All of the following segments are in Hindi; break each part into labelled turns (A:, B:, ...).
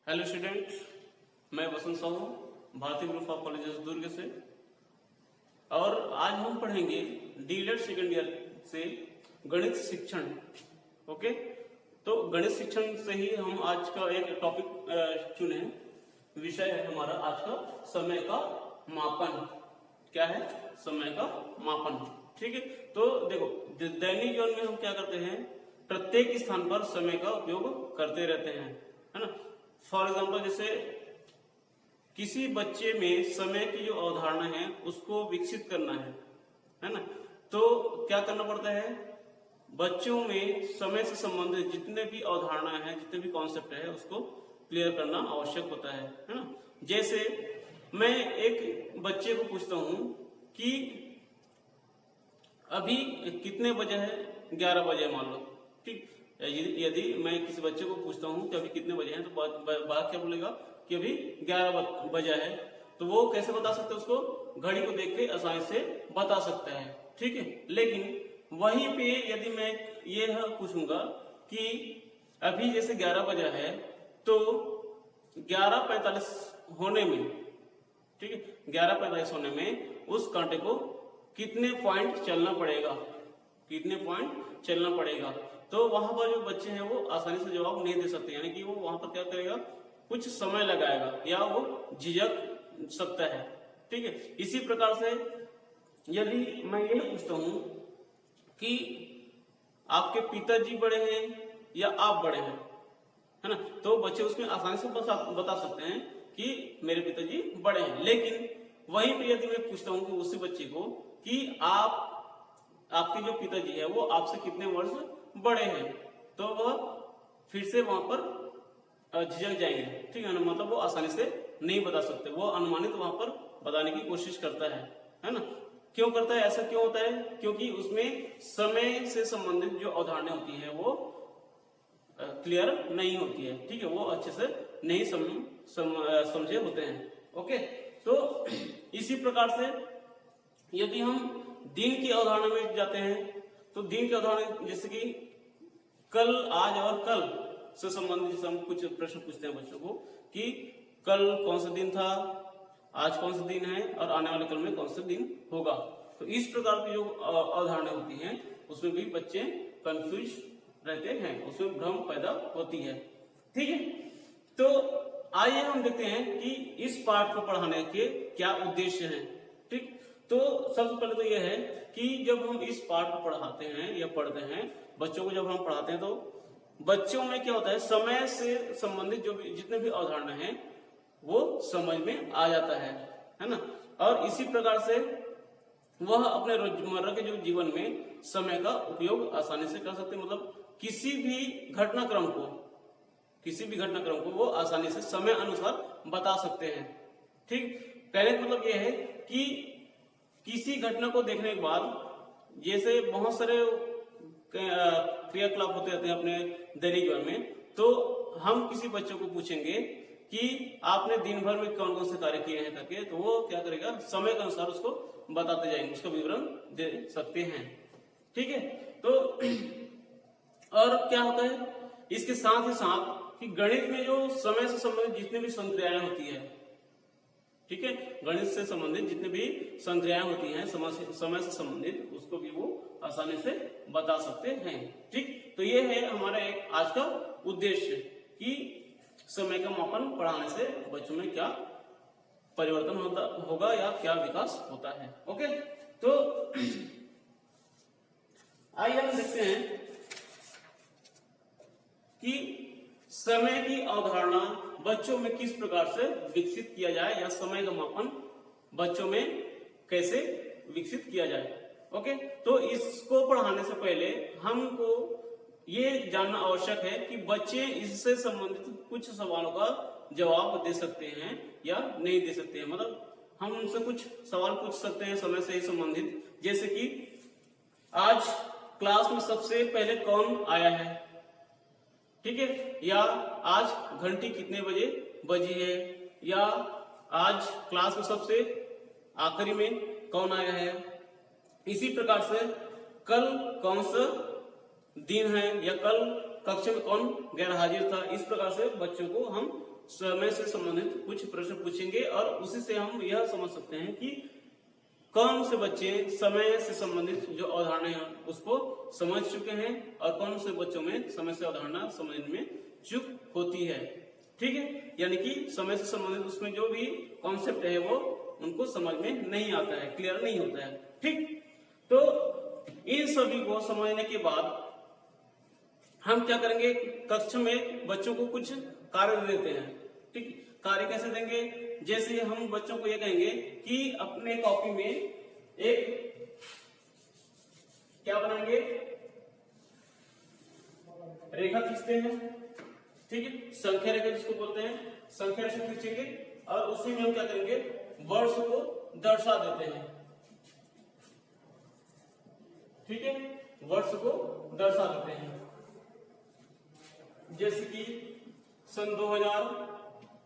A: हेलो स्टूडेंट्स, मैं वसंत साहू भारतीय ग्रुप ऑफ कॉलेजेस दुर्ग से। और आज हम पढ़ेंगे डीएलएड सेकेंड ईयर से गणित शिक्षण। ओके, तो गणित शिक्षण से ही हम आज का एक टॉपिक चुने। विषय है हमारा आज का समय का मापन। क्या है? समय का मापन। ठीक है, तो देखो दैनिक जीवन में हम क्या करते हैं, प्रत्येक स्थान पर समय का उपयोग करते रहते हैं, है ना। फॉर एग्जाम्पल, जैसे किसी बच्चे में समय की जो अवधारणा है उसको विकसित करना है ना, तो क्या करना पड़ता है, बच्चों में समय से संबंधित जितने भी अवधारणा है, जितने भी कॉन्सेप्ट है, उसको क्लियर करना आवश्यक होता है ना। जैसे मैं एक बच्चे को पूछता हूं कि अभी कितने बजे है, 11 बजे मान लो। ठीक, यदि मैं किसी बच्चे को पूछता हूँ कि अभी कितने बजे हैं, तो बात क्या बोलेगा कि अभी 11 बजा है। तो वो कैसे बता सकते हैं, उसको घड़ी को देख के आसानी से बता सकता है। ठीक है, लेकिन वहीं पे यदि मैं ये पूछूंगा कि अभी जैसे 11 बजा है, तो 11:45 होने में, ठीक है, 11:45 होने में उस कांटे को कितने पॉइंट चलना पड़ेगा, कितने पॉइंट चलना पड़ेगा। तो वहां पर जो बच्चे हैं वो आसानी से जवाब नहीं दे सकते, यानी कि वो वहां पर क्या करेगा, कुछ समय लगाएगा या वो झिझक सकता है। ठीक है, इसी प्रकार से यदि मैं ये पूछता हूं कि आपके पिताजी बड़े हैं या आप बड़े हैं, है ना, तो बच्चे उसमें आसानी से बता सकते हैं कि मेरे पिताजी बड़े हैं। लेकिन वहीं पे यदि मैं पूछता हूं कि उसी बच्चे को कि आपके जो पिताजी है वो आपसे कितने वर्ष बड़े हैं, तो वह फिर से वहां पर झिझक जाएंगे। ठीक है ना, मतलब वो आसानी से नहीं बता सकते, वो अनुमानित वहां पर बताने की कोशिश करता है ना। क्यों करता है, ऐसा क्यों होता है? क्योंकि उसमें समय से संबंधित जो अवधारणा होती है वो क्लियर नहीं होती है। ठीक है, वो अच्छे से नहीं समझे होते हैं। ओके, तो इसी प्रकार से यदि हम दिन की अवधारणा में जाते हैं, तो दिन की अवधारणा जैसे कि कल, आज और कल से संबंधित हम कुछ प्रश्न पूछते हैं बच्चों को कि कल कौन सा दिन था, आज कौन सा दिन है और आने वाले कल में कौन सा दिन होगा। तो इस प्रकार की जो अवधारणा होती हैं उसमें भी बच्चे कंफ्यूज रहते हैं, उसमें भ्रम पैदा होती है। ठीक है, तो आइए हम देखते हैं कि इस पाठ को पढ़ाने के क्या उद्देश्य हैं। ठीक, तो सबसे पहले तो यह है कि जब हम इस पाठ को पढ़ाते हैं या पढ़ते हैं, बच्चों को जब हम पढ़ाते हैं, तो बच्चों में क्या होता है, समय से संबंधित जो भी जितने भी अवधारणा है वो समझ में आ जाता है ना। और इसी प्रकार से वह अपने रोजमर्रा के जो जीवन में समय का उपयोग आसानी से कर सकते हैं। मतलब किसी भी घटनाक्रम को वो आसानी से समय अनुसार बता सकते हैं। ठीक, कहने का मतलब यह है कि किसी घटना को देखने के बाद, जैसे बहुत सारे क्रियाकलाप होते रहते हैं अपने दैनिक जीवन में, तो हम किसी बच्चे को पूछेंगे कि आपने दिन भर में कौन कौन से कार्य किए हैं करके, तो वो क्या करेगा, समय के अनुसार उसको बताते जाएंगे, उसका विवरण दे सकते हैं। ठीक है, तो और क्या होता है, इसके साथ ही साथ कि गणित में जो समय से संबंधित जितने भी संक्रियाएं होती है, ठीक है, गणित से संबंधित जितने भी संक्रियाएं होती हैं समय से संबंधित, उसको भी वो आसानी से बता सकते हैं। ठीक, तो ये है हमारा एक आज का उद्देश्य कि समय का मापन पढ़ाने से बच्चों में क्या परिवर्तन होगा या क्या विकास होता है। ओके, तो आइए हम देखते हैं कि समय की अवधारणा बच्चों में किस प्रकार से विकसित किया जाए, या समय का मापन बच्चों में कैसे विकसित किया जाए। ओके, तो इसको पढ़ाने से पहले हमको ये जानना आवश्यक है कि बच्चे इससे संबंधित कुछ सवालों का जवाब दे सकते हैं या नहीं दे सकते हैं। मतलब हम उनसे कुछ सवाल पूछ सकते हैं समय से संबंधित, जैसे कि आज क्लास में सबसे पहले कौन आया है, ठीक है, या आज घंटी कितने बजे बजी है, या आज क्लास में सबसे आखिरी में कौन आया है। इसी प्रकार से कल कौन सा दिन है, या कल कक्षा में कौन गैर हाजिर था। इस प्रकार से बच्चों को हम समय से संबंधित कुछ प्रश्न पूछेंगे और उसी से हम यह समझ सकते हैं कि कौन से बच्चे समय से संबंधित जो अवधारणा है उसको समझ चुके हैं और कौन से बच्चों में समय से अवधारणा समझने में चूक होती है। ठीक है, यानी कि समय से संबंधित उसमें जो भी कॉन्सेप्ट है वो उनको समझ में नहीं आता है, क्लियर नहीं होता है। ठीक, तो इन सभी को समझने के बाद हम क्या करेंगे, कक्षा में बच्चों को कुछ कार्य देते हैं। ठीक, कार्य कैसे देंगे, जैसे हम बच्चों को ये कहेंगे कि अपने कॉपी में एक क्या बनाएंगे, रेखा खींचते हैं। ठीक है, संख्या रेखा जिसको बोलते हैं, संख्या रेखा खींचेंगे और उसी में हम क्या करेंगे, वर्ष को दर्शा देते हैं। ठीक है, वर्ष को दर्शा देते हैं, जैसे कि सन 2000,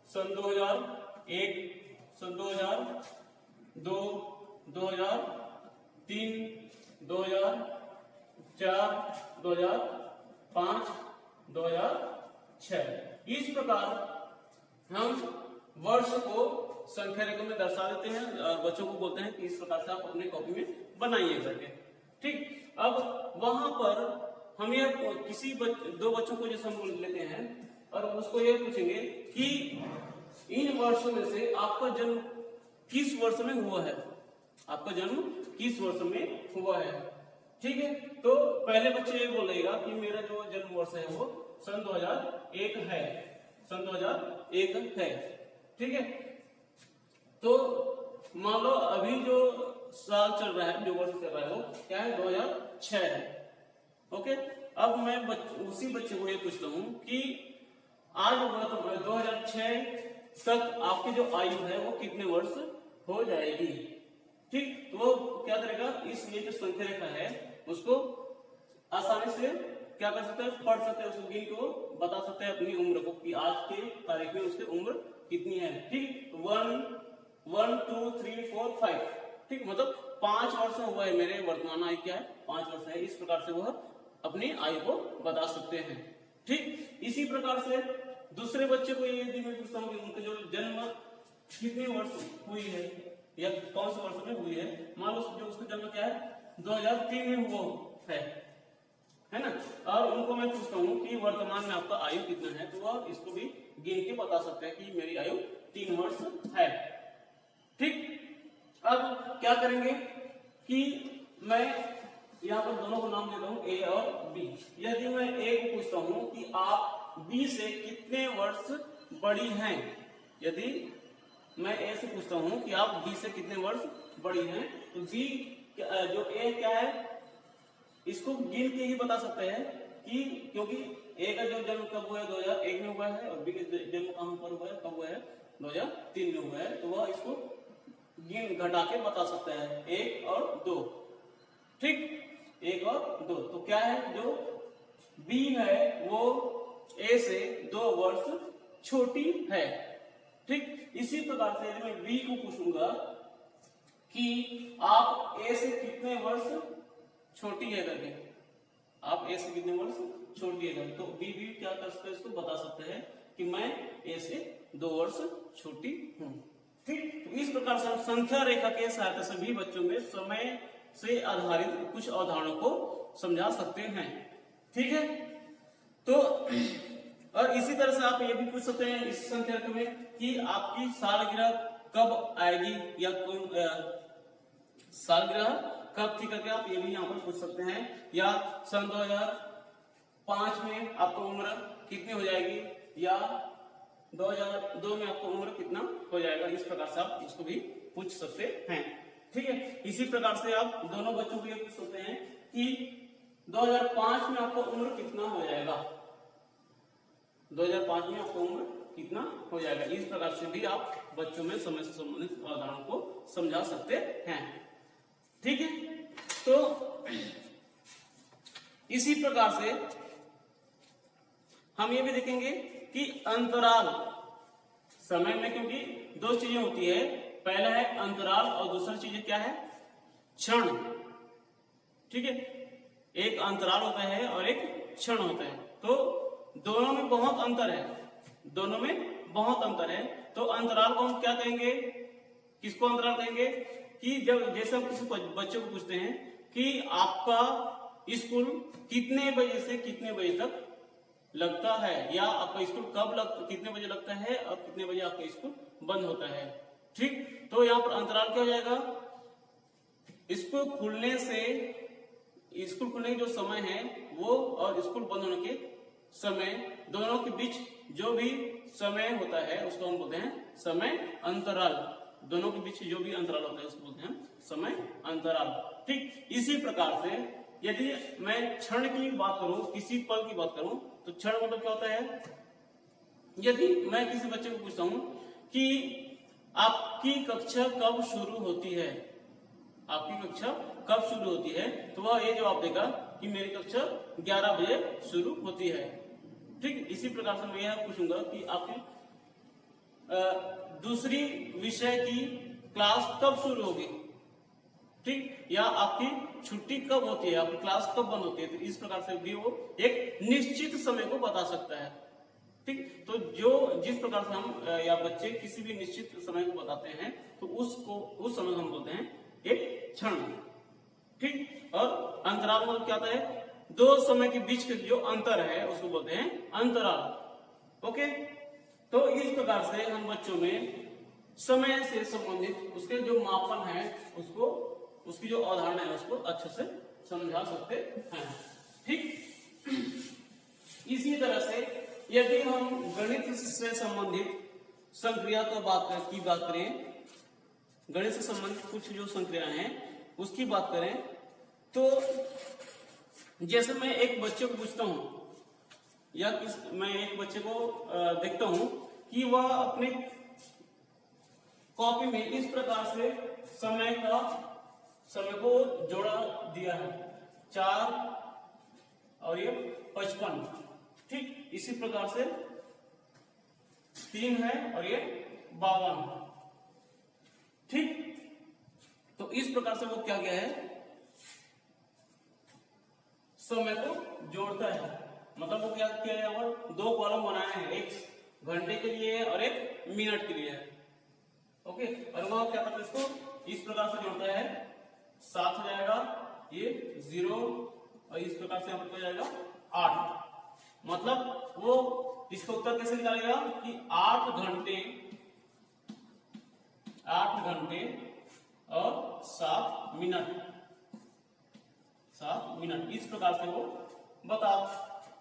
A: सन 2001, सन 2002, 2003, 2004, 2005, 2006। इस प्रकार हम वर्ष को संख्या रेखा में दर्शा देते हैं और बच्चों को बोलते हैं कि इस प्रकार से आप अपने कॉपी में बनाइए करके। ठीक, अब वहां पर हम ये किसी दो बच्चों को जैसे हम लेते हैं और उसको ये पूछेंगे कि इन वर्षों में से आपका जन्म किस वर्ष में हुआ है, आपका जन्म किस वर्ष में हुआ है। ठीक है, तो पहले बच्चे ये बोलेगा कि मेरा जो जन्म वर्ष है वो सन 2001 है, सन 2001 है। ठीक है, तो मान लो अभी जो साल चल रहा है, जो वर्ष चल रहा है वो क्या है, 2006 है। ओके, अब मैं उसी बच्चे को ये पूछता हूं कि आज 2006 तक आपकी जो आयु है वो कितने वर्ष हो जाएगी। ठीक, तो वो क्या करेगा, इस ये जो संख्या रेखा है उसको आसानी से क्या कर सकता है, पढ़ सकता है, उस गिन को बता सकता है अपनी उम्र को कि आज के तारीख में उसकी उम्र कितनी है। ठीक, 1, 2, 3, 4, 5। ठीक, मतलब 5 वर्ष हुआ है, मेरे वर्तमान आयु क्या है, 5 वर्ष है। इस प्रकार से वह अपनी आयु को बता सकते हैं। ठीक, इसी प्रकार से दूसरे बच्चे को यदि मैं पूछता हूँ कि उनका जो जन्म कितने वर्ष हुई है या कौन से वर्ष में हुई है, मान लो जो उसका जन्म क्या है 2003 में हुआ है ना, और उनको मैं पूछता हूँ कि वर्तमान में आपका आयु कितना है, तो वह इसको भी गिन के बता सकते हैं कि मेरी आयु 3 वर्ष है। ठीक, अब क्या करेंगे कि मैं यहाँ पर दोनों को नाम देता हूँ, ए और बी। यदि मैं ए को पूछता हूँ कि आप बी से कितने वर्ष बड़ी हैं, यदि मैं ए से पूछता हूँ कि आप बी से कितने वर्ष बड़ी हैं, तो बी जो ए क्या है इसको गिन के ही बता सकते हैं कि, क्योंकि ए का जो जन्म कब हुआ है 2001 में हुआ है और बी का जन्म कहां पर हुआ है, कब हुआ है 2003 में हुआ है, तो वह इसको गिन घटा के बता सकता है 1 और 2। ठीक, 1 और 2, तो क्या है, जो बी है वो ए से 2 वर्ष छोटी है। ठीक, इसी प्रकार से यदि मैं बी को पूछूंगा कि आप ए से कितने वर्ष छोटी है करके, आप ए से कितने वर्ष छोटी है करके, तो बी भी क्या कर सकते हैं, इसको बता सकते हैं कि मैं ए से 2 वर्ष छोटी हूं। ठीक, तो इस प्रकार से हम संख्या रेखा के सहायता से भी बच्चों में समय से आधारित कुछ अवधारणाओं को समझा सकते हैं। ठीक है, तो और इसी तरह से आप ये भी पूछ सकते हैं इस संख्या में कि आपकी सालगिरह कब आएगी या सालगिरह कब थी करके आप ये भी यहाँ पर पूछ सकते हैं, या सन 2005 में आपको उम्र कितनी हो जाएगी या 2002 में आपको उम्र कितना हो जाएगा। इस प्रकार से आप इसको भी पूछ सकते हैं। ठीक है, इसी प्रकार से आप दोनों बच्चों को ये पूछ सकते हैं कि 2005 में आपको उम्र कितना हो जाएगा, 2005 में आपको उम्र कितना हो जाएगा। इस प्रकार से भी आप बच्चों में समय से संबंधित अवधारणाओं को समझा सकते हैं। ठीक है, तो इसी प्रकार से हम ये भी देखेंगे कि अंतराल समय में, क्योंकि 2 चीजें होती है, पहला है अंतराल और दूसरा चीज क्या है, क्षण। ठीक है, एक अंतराल होता है और एक क्षण होता है, तो दोनों में बहुत अंतर है, दोनों में बहुत अंतर है। तो अंतराल को हम क्या कहेंगे, किसको अंतराल कहेंगे, कि जब जैसे हम किसी बच्चे को पूछते हैं कि आपका स्कूल कितने बजे से कितने बजे तक लगता है, या आपका स्कूल कितने बजे लगता है और कितने बजे आपका स्कूल बंद होता है। ठीक, तो यहाँ पर अंतराल क्या हो जाएगा, स्कूल खुलने के जो समय है वो और स्कूल बंद होने के समय, दोनों के बीच जो भी समय होता है उसको हम बोलते हैं समय अंतराल। दोनों के बीच जो भी अंतराल होता है उसको बोलते हैं समय अंतराल। ठीक, इसी प्रकार से यदि मैं क्षण की बात करूं, किसी पल की बात करूं, तो क्षण मतलब क्या होता है, यदि मैं किसी बच्चे को पूछता हूं कि आपकी कक्षा कब शुरू होती है, आपकी कक्षा कब शुरू होती है, तो वह ये जवाब देगा कि मेरी कक्षा 11 बजे शुरू होती है। ठीक, इसी प्रकार से मैं यह पूछूंगा कि आपकी दूसरी विषय की क्लास कब शुरू होगी, ठीक, या आपकी छुट्टी कब होती है, आपकी क्लास कब बंद होती है। तो इस प्रकार से भी वो एक निश्चित समय को बता सकता है। ठीक, तो जिस प्रकार से हम या बच्चे किसी भी निश्चित समय को बताते हैं तो उस समय को हम बोलते हैं एक क्षण। ठीक, और अंतराल मतलब क्या होता है, दो समय के बीच के जो अंतर है उसको बोलते हैं अंतराल। ओके, तो इस प्रकार से हम बच्चों में समय से संबंधित उसके जो मापन है उसकी जो अवधारणा है उसको अच्छे से समझा सकते हैं। ठीक, इसी तरह से यदि हम गणित से संबंधित संक्रिया की बात करें, गणित से संबंधित कुछ जो संक्रियाएं हैं उसकी बात करें, तो जैसे मैं एक बच्चे को पूछता हूं या मैं एक बच्चे को देखता हूं कि वह अपने कॉपी में इस प्रकार से समय को जोड़ा दिया है, 4 और ये 55। ठीक, इसी प्रकार से 3 है और ये 52। ठीक, तो इस प्रकार से वो क्या किया है, समय को जोड़ता है। मतलब वो क्या किया है, वो 2 कॉलम बनाए हैं, एक घंटे के लिए और एक मिनट के लिए है। ओके, और वो क्या करता है, इसको इस प्रकार से जोड़ता है, 7 हो जाएगा, ये 0 और इस प्रकार से यहाँ पर हो जाएगा 8। मतलब वो इसका उत्तर कैसे निकालेगा कि 8 घंटे और 7 मिनट इस प्रकार से वो बता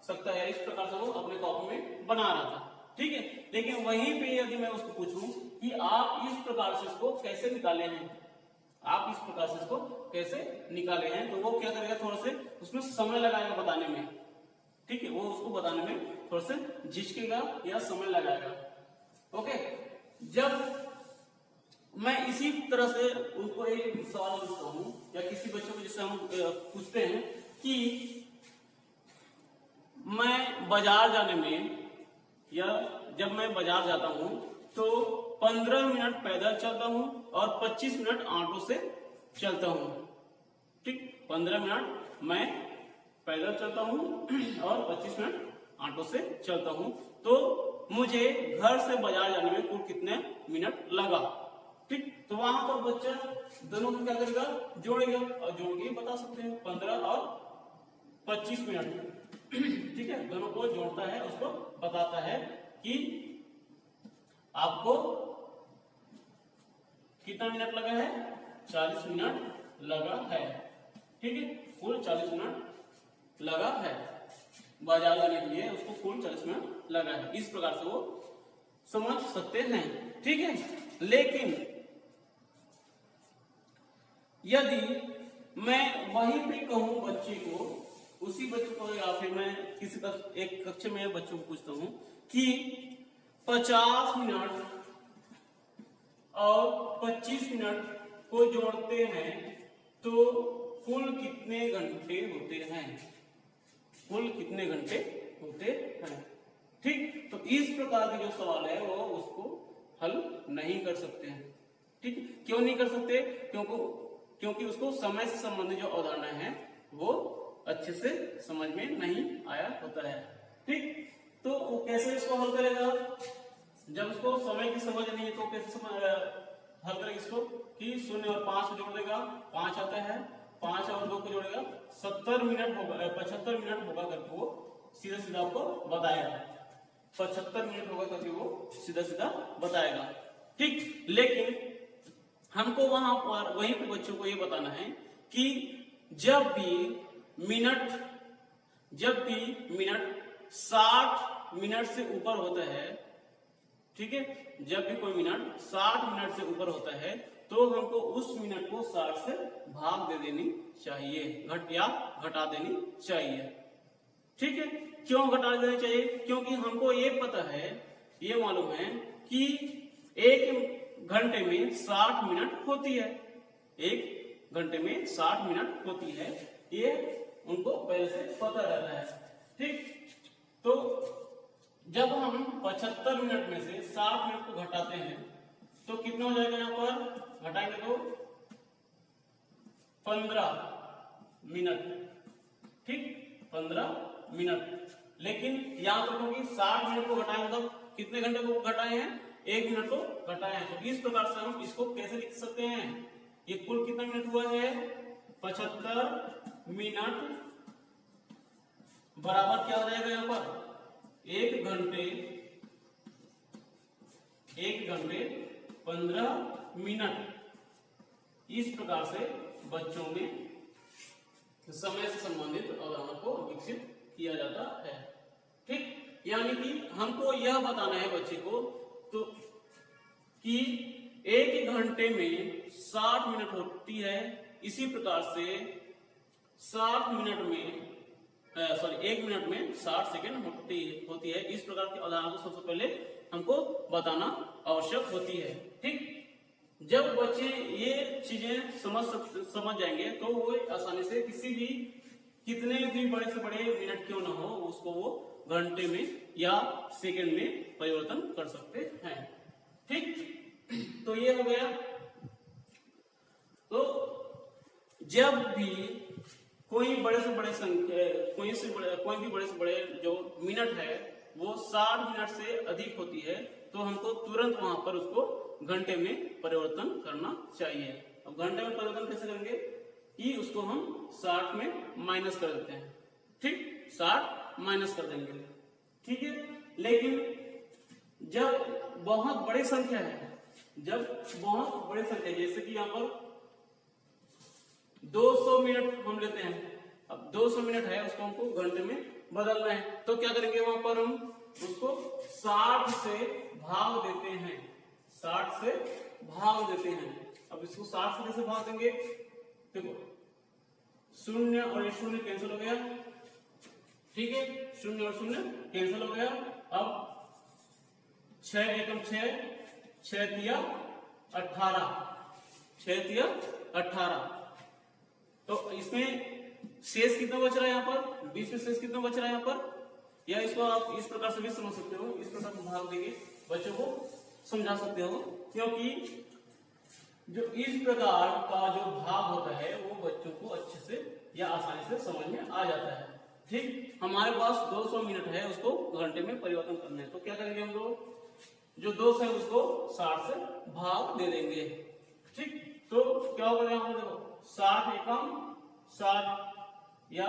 A: सकता है। इस प्रकार से वो अपने कॉपी में बना रहा था। ठीक है, लेकिन वहीं पे यदि मैं उसको पूछूं कि आप इस प्रकार से इसको कैसे निकाले हैं, आप इस प्रकार से इसको कैसे निकाले हैं, तो वो क्या करेगा, थोड़ा से उसमें समय लगाएगा बताने में। ठीक है, वो उसको बताने में थोड़ा से झिझकेगा या समय लगाएगा। ओके, जब मैं इसी तरह से उसको एक सवाल पूछता हूं या किसी बच्चे को जैसे हम पूछते हैं कि मैं बाजार जाने में, या जब मैं बाजार जाता हूं तो 15 मिनट पैदल चलता हूं और 25 मिनट ऑटो से चलता हूं। ठीक, 15 मिनट मैं पैदल चलता हूं और 25 मिनट ऑटो से चलता हूं, तो मुझे घर से बाजार जाने में कुल कितने मिनट लगा। ठीक, तो वहां पर बच्चा दोनों को क्या करेगा, जोड़ेगा, और जोड़ के बता सकते हैं 15 और 25 मिनट। ठीक है, दोनों को जोड़ता है, उसको बताता है कि आपको कितना मिनट लगा है, 40 मिनट लगा है। ठीक है, कुल 40 मिनट लगा है बाजार जाने के लिए, उसको कुल 40 मिनट लगा है। इस प्रकार से वो समझ सकते हैं। ठीक है, लेकिन यदि मैं वहीं पे कहूं बच्चे को, उसी बच्चे को, या फिर मैं किसी एक कक्षा में बच्चों को पूछता हूं कि 50 मिनट और 25 मिनट को जोड़ते हैं तो कुल कितने घंटे होते हैं, कुल कितने घंटे होते हैं। ठीक, तो इस प्रकार के जो सवाल है वो उसको हल नहीं कर सकते हैं। ठीक, क्यों नहीं कर सकते, क्योंकि उसको समय से संबंधित जो अवधारणा है वो अच्छे से समझ में नहीं आया होता है। ठीक, तो वो कैसे इसको हल करेगा, जब उसको समय की समझ नहीं है तो कैसे हल करेंगे इसको कि 0 और 5 को जोड़ देगा, 5 आता है, 5 और 2 को जोड़ेगा, 70 मिनट होगा, 75 मिनट होगा करके वो सीधा सीधा आपको बताएगा। 75 मिनट होगा करके वो सीधा सीधा बताएगा। ठीक, लेकिन हमको वहां पर वहीं पे बच्चों को ये बताना है कि जब भी मिनट 60 मिनट से ऊपर होता है, ठीक है, जब भी कोई मिनट 60 मिनट से ऊपर होता है तो हमको उस मिनट को 60 से भाग दे देनी चाहिए, घटा देनी चाहिए। ठीक है, क्यों घटा देनी चाहिए? क्योंकि हमको ये पता है, ये मालूम है कि एक घंटे में 60 मिनट होती है, एक घंटे में 60 मिनट होती है, ये उनको पहले से पता रहता है। ठीक, तो जब हम 75 मिनट में से 60 मिनट को घटाते हैं तो कितना हो जाएगा? यहाँ पर घटाएंगे तो 15 मिनट। ठीक, 15 मिनट। लेकिन यहां पर क्योंकि 60 मिनट को घटाएंगे तो कितने घंटे को घटाए हैं? 1 मिनट को घटाए हैं। तो इस प्रकार से हम इसको कैसे लिख सकते हैं? ये कुल कितना मिनट हुआ है? 75 मिनट बराबर क्या हो जाएगा यहाँ पर? 1 घंटे 15 मिनट। इस प्रकार से बच्चों में समय से संबंधित अवधारणा को विकसित किया जाता है। ठीक, यानी कि हमको यह बताना है बच्चे को तो कि 1 घंटे में 60 मिनट होती है, इसी प्रकार से 60 मिनट में 1 मिनट में 60 सेकेंड होती है। इस प्रकार की अवधारणा को सबसे पहले हमको बताना आवश्यक होती है। ठीक, जब बच्चे ये चीजें समझ जाएंगे तो वो आसानी से किसी भी कितने भी बड़े से बड़े मिनट क्यों ना हो उसको वो घंटे में या सेकंड में परिवर्तन कर सकते हैं। ठीक, तो ये हो गया। तो जब भी कोई भी बड़े से बड़े जो मिनट है वो 60 मिनट से अधिक होती है तो हमको तुरंत वहां पर उसको घंटे में परिवर्तन करना चाहिए। अब घंटे में परिवर्तन कैसे करेंगे कि उसको हम 60 में माइनस कर देते हैं। ठीक, 60 माइनस कर देंगे। ठीक है, लेकिन जब बहुत बड़ी संख्या है, जैसे कि यहाँ पर 200 मिनट हम लेते हैं, अब 200 मिनट है उसको हमको घंटे में बदलना है तो क्या करेंगे? वहां पर हम उसको 60 से भाग देते हैं, 60 से भाग देते हैं। अब इसको 60 से कैसे भाग देंगे? देखो, 0 और 0 कैंसिल हो गया। ठीक है, 0 और 0 कैंसिल हो गया। अब 6 एकम 6, 6 तिया 18, 6 तिया 18। तो इसमें शेष कितना बच रहा है? यहाँ पर 20 में शेष कितना बच रहा है यहाँ पर? या इसको आप इस प्रकार से भी समझ सकते हो, इस प्रकार से भाग देंगे, बच्चों को समझा सकते हो, क्योंकि जो इस प्रकार का जो भाग होता है वो बच्चों को अच्छे से या आसानी से समझ में आ जाता है। ठीक, हमारे पास 200 मिनट है, उसको घंटे में परिवर्तन करना है तो क्या करेंगे? हम लोग जो 200 है उसको 60 से भाग दे देंगे। ठीक, तो क्या होगा? यहाँ पर देखो 60 एकम 60 या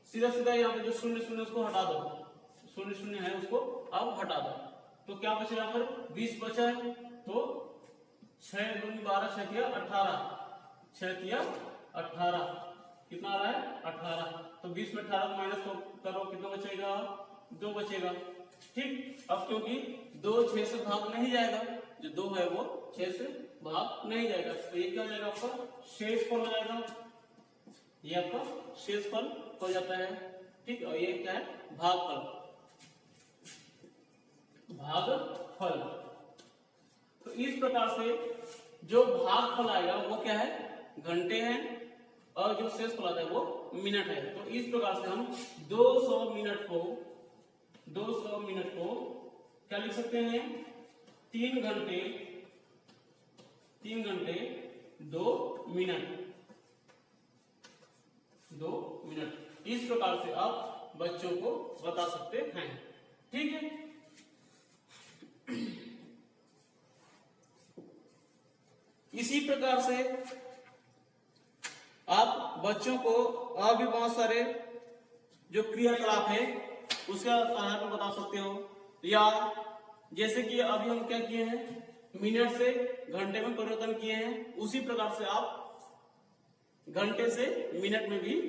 A: सीधा सीधा यहाँ पे जो 0 उसको हटा दो, 0 है उसको अब हटा दो तो क्या बचे? यहाँ पर 20 बचा है तो 6 दूनी 12, 6 तिया 18, 6 तिया 18 कितना आ रहा है? 18। तो 20 में 18 माइनस करो, कितना बचेगा? 2 बचेगा। ठीक, अब क्योंकि 2 6 से भाग नहीं जाएगा, जो 2 है वो 6 से भाग नहीं जाएगा तो ये क्या हो जाएगा? आपका शेषफल हो जाएगा, ये आपका शेषफल हो जाता है। ठीक, और ये क्या है? भागफल। तो इस प्रकार से जो भागफल आएगा वो क्या है? घंटे है, और जो शेषफल आता है वो मिनट है। तो इस प्रकार से हम 200 मिनट को क्या लिख सकते हैं? 3 घंटे 2 मिनट। इस प्रकार से आप बच्चों को बता सकते हैं। ठीक है। इसी प्रकार से आप बच्चों को और भी बहुत सारे जो क्रियाकलाप है उसका आधार पर बता सकते हो, या जैसे कि अभी हम क्या किए हैं, मिनट से घंटे में परिवर्तन किए हैं, उसी प्रकार से आप घंटे से मिनट में भी